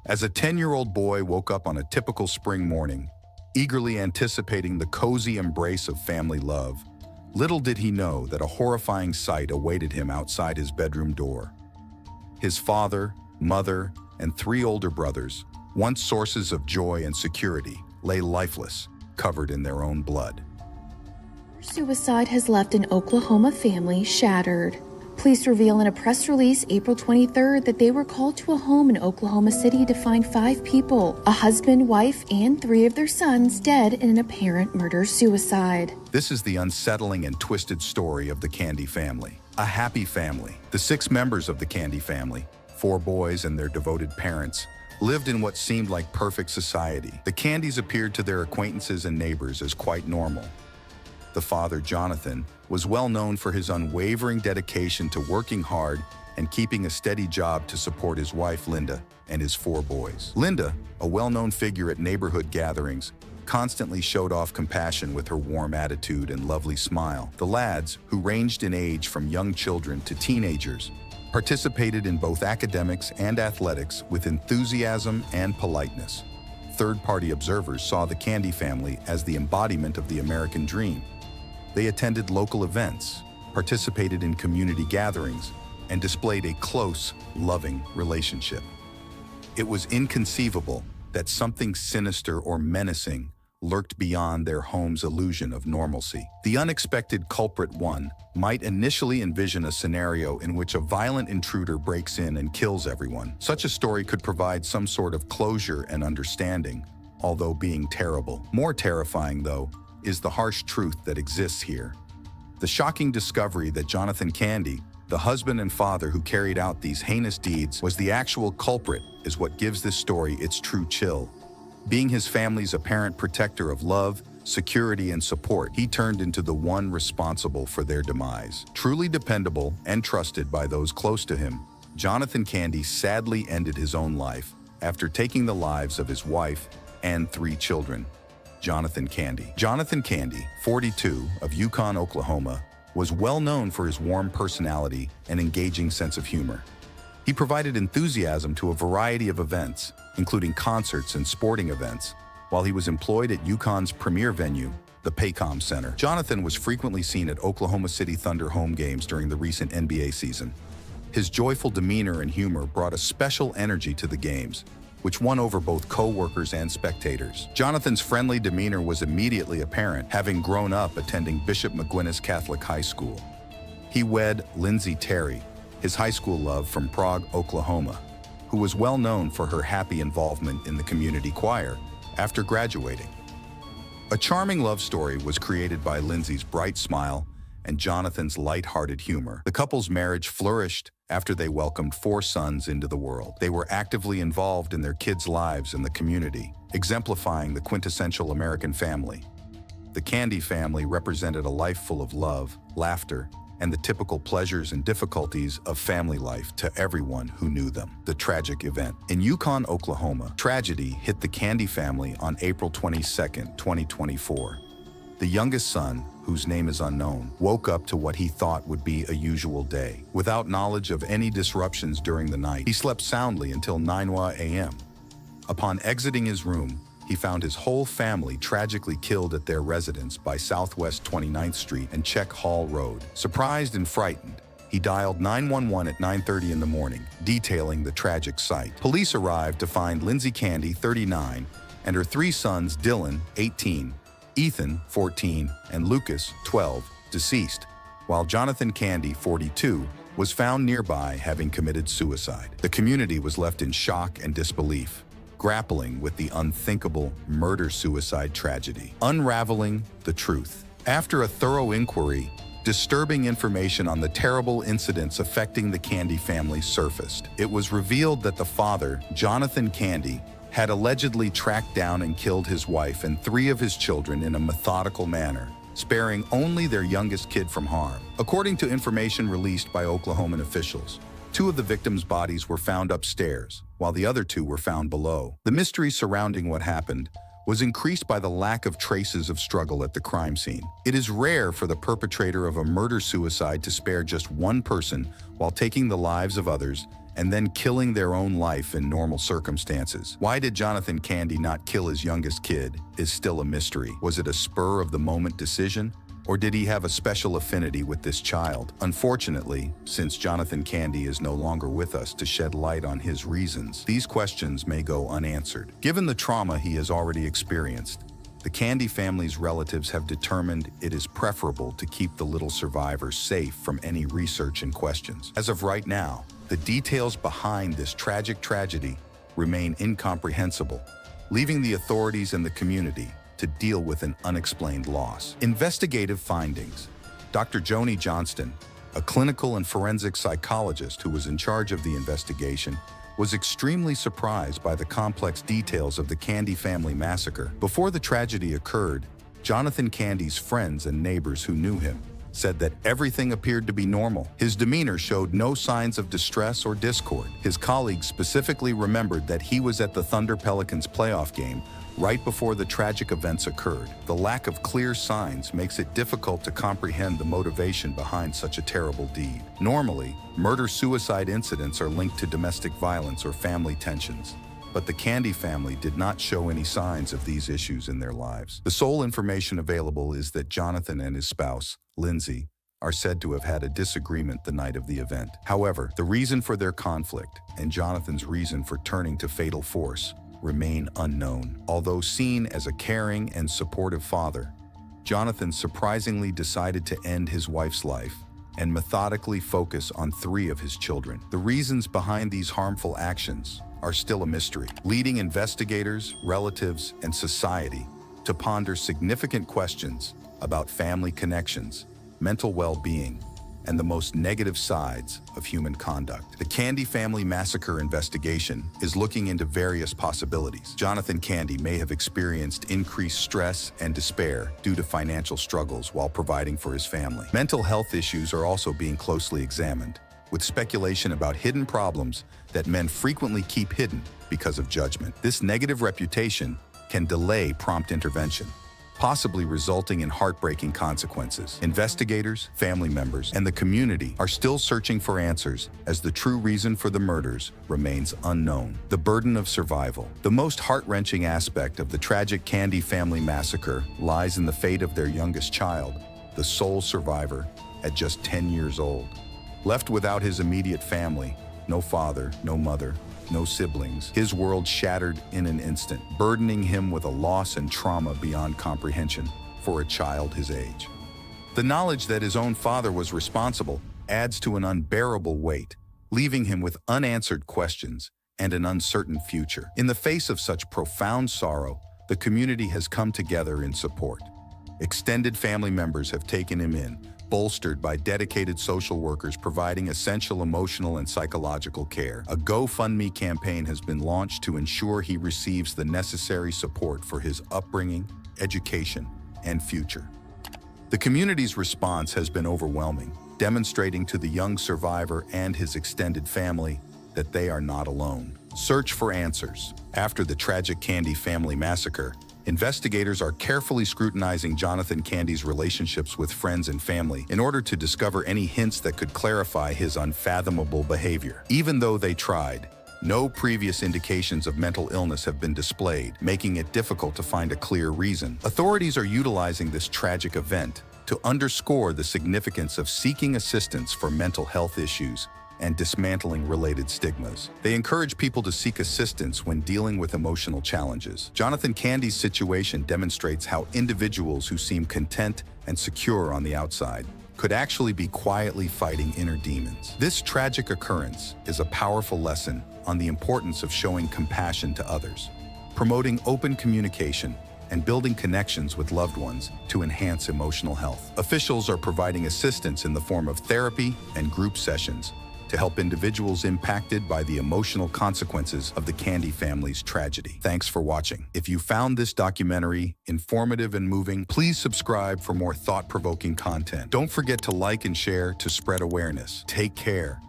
As a 10-year-old boy woke up on a typical spring morning, eagerly anticipating the cozy embrace of family love, little did he know that a horrifying sight awaited him outside his bedroom door. His father, mother, and three older brothers, once sources of joy and security, lay lifeless, covered in their own blood. Suicide has left an Oklahoma family shattered. Police reveal in a press release April 23rd that they were called to a home in Oklahoma City to find 5 people, a husband, wife, and 3 of their sons dead in an apparent murder-suicide. This is the unsettling and twisted story of the Candy family. A happy family. The 6 members of the Candy family, 4 boys and their devoted parents, lived in what seemed like perfect society. The Candys appeared to their acquaintances and neighbors as quite normal. The father, Jonathan, was well known for his unwavering dedication to working hard and keeping a steady job to support his wife, Linda, and his 4 boys. Linda, a well-known figure at neighborhood gatherings, constantly showed off compassion with her warm attitude and lovely smile. The lads, who ranged in age from young children to teenagers, participated in both academics and athletics with enthusiasm and politeness. Third-party observers saw the Candy family as the embodiment of the American dream. They attended local events, participated in community gatherings, and displayed a close, loving relationship. It was inconceivable that something sinister or menacing lurked beyond their home's illusion of normalcy. The unexpected culprit one might initially envision a scenario in which a violent intruder breaks in and kills everyone. Such a story could provide some sort of closure and understanding, although being terrible. More terrifying, though, is the harsh truth that exists here. The shocking discovery that Jonathan Candy, the husband and father who carried out these heinous deeds, was the actual culprit is what gives this story its true chill. Being his family's apparent protector of love, security, and support, he turned into the one responsible for their demise. Truly dependable and trusted by those close to him, Jonathan Candy sadly ended his own life after taking the lives of his wife and 3 children. Jonathan Candy, 42, of Yukon, Oklahoma, was well known for his warm personality and engaging sense of humor. He provided enthusiasm to a variety of events, including concerts and sporting events, while he was employed at Yukon's premier venue, the Paycom Center. Jonathan was frequently seen at Oklahoma City Thunder home games during the recent NBA season. His joyful demeanor and humor brought a special energy to the games, which won over both co-workers and spectators. Jonathan's friendly demeanor was immediately apparent, having grown up attending Bishop McGuinness Catholic High School. He wed Lindsay Terry, his high school love from Prague, Oklahoma, who was well known for her happy involvement in the community choir after graduating. A charming love story was created by Lindsay's bright smile and Jonathan's light-hearted humor. The couple's marriage flourished after they welcomed 4 sons into the world. They were actively involved in their kids' lives and the community, exemplifying the quintessential American family. The Candy family represented a life full of love, laughter, and the typical pleasures and difficulties of family life to everyone who knew them. The tragic event. In Yukon, Oklahoma, tragedy hit the Candy family on April 22, 2024. The youngest son, whose name is unknown, woke up to what he thought would be a usual day. Without knowledge of any disruptions during the night, he slept soundly until 9 a.m. Upon exiting his room, he found his whole family tragically killed at their residence by Southwest 29th Street and Czech Hall Road. Surprised and frightened, he dialed 911 at 9:30 in the morning, detailing the tragic sight. Police arrived to find Lindsay Candy, 39, and her 3 sons, Dylan, 18, Ethan, 14, and Lucas, 12, deceased, while Jonathan Candy, 42, was found nearby having committed suicide. The community was left in shock and disbelief, grappling with the unthinkable murder-suicide tragedy. Unraveling the truth. After a thorough inquiry, disturbing information on the terrible incidents affecting the Candy family surfaced. It was revealed that the father, Jonathan Candy, had allegedly tracked down and killed his wife and 3 of his children in a methodical manner, sparing only their youngest kid from harm. According to information released by Oklahoman officials, 2 of the victims' bodies were found upstairs, while the other 2 were found below. The mystery surrounding what happened was increased by the lack of traces of struggle at the crime scene. It is rare for the perpetrator of a murder-suicide to spare just one person while taking the lives of others, and then killing their own life in normal circumstances. Why did Jonathan Candy not kill his youngest kid is still a mystery. Was it a spur-of-the-moment decision? Or did he have a special affinity with this child? Unfortunately, since Jonathan Candy is no longer with us to shed light on his reasons, these questions may go unanswered. Given the trauma he has already experienced, the Candy family's relatives have determined it is preferable to keep the little survivor safe from any research and questions. As of right now, the details behind this tragic tragedy remain incomprehensible, leaving the authorities and the community to deal with an unexplained loss. Investigative findings. Dr. Joni Johnston, a clinical and forensic psychologist who was in charge of the investigation, was extremely surprised by the complex details of the Candy family massacre. Before the tragedy occurred, Jonathan Candy's friends and neighbors who knew him said that everything appeared to be normal. His demeanor showed no signs of distress or discord. His colleagues specifically remembered that he was at the Thunder Pelicans playoff game right before the tragic events occurred. The lack of clear signs makes it difficult to comprehend the motivation behind such a terrible deed. Normally, murder-suicide incidents are linked to domestic violence or family tensions, but the Candy family did not show any signs of these issues in their lives. The sole information available is that Jonathan and his spouse, Lindsay, are said to have had a disagreement the night of the event. However, the reason for their conflict and Jonathan's reason for turning to fatal force remain unknown. Although seen as a caring and supportive father, Jonathan surprisingly decided to end his wife's life and methodically focus on 3 of his children. The reasons behind these harmful actions are still a mystery, leading investigators, relatives, and society to ponder significant questions about family connections, mental well-being, and the most negative sides of human conduct. The Candy family massacre investigation is looking into various possibilities. Jonathan Candy may have experienced increased stress and despair due to financial struggles while providing for his family. Mental health issues are also being closely examined, with speculation about hidden problems that men frequently keep hidden because of judgment. This negative reputation can delay prompt intervention, possibly resulting in heartbreaking consequences. Investigators, family members, and the community are still searching for answers as the true reason for the murders remains unknown. The burden of survival. The most heart-wrenching aspect of the tragic Candy family massacre lies in the fate of their youngest child, the sole survivor, at just 10 years old. Left without his immediate family, no father, no mother, no siblings, his world shattered in an instant, burdening him with a loss and trauma beyond comprehension for a child his age. The knowledge that his own father was responsible adds to an unbearable weight, leaving him with unanswered questions and an uncertain future. In the face of such profound sorrow, the community has come together in support. Extended family members have taken him in, bolstered by dedicated social workers providing essential emotional and psychological care. A GoFundMe campaign has been launched to ensure he receives the necessary support for his upbringing, education, and future. The community's response has been overwhelming, demonstrating to the young survivor and his extended family that they are not alone. Search for answers. After the tragic Candy family massacre, investigators are carefully scrutinizing Jonathan Candy's relationships with friends and family in order to discover any hints that could clarify his unfathomable behavior. Even though they tried, no previous indications of mental illness have been displayed, making it difficult to find a clear reason. Authorities are utilizing this tragic event to underscore the significance of seeking assistance for mental health issues and dismantling related stigmas. They encourage people to seek assistance when dealing with emotional challenges. Jonathan Candy's situation demonstrates how individuals who seem content and secure on the outside could actually be quietly fighting inner demons. This tragic occurrence is a powerful lesson on the importance of showing compassion to others, promoting open communication, and building connections with loved ones to enhance emotional health. Officials are providing assistance in the form of therapy and group sessions to help individuals impacted by the emotional consequences of the Candy family's tragedy. Thanks for watching. If you found this documentary informative and moving, please subscribe for more thought-provoking content. Don't forget to like and share to spread awareness. Take care.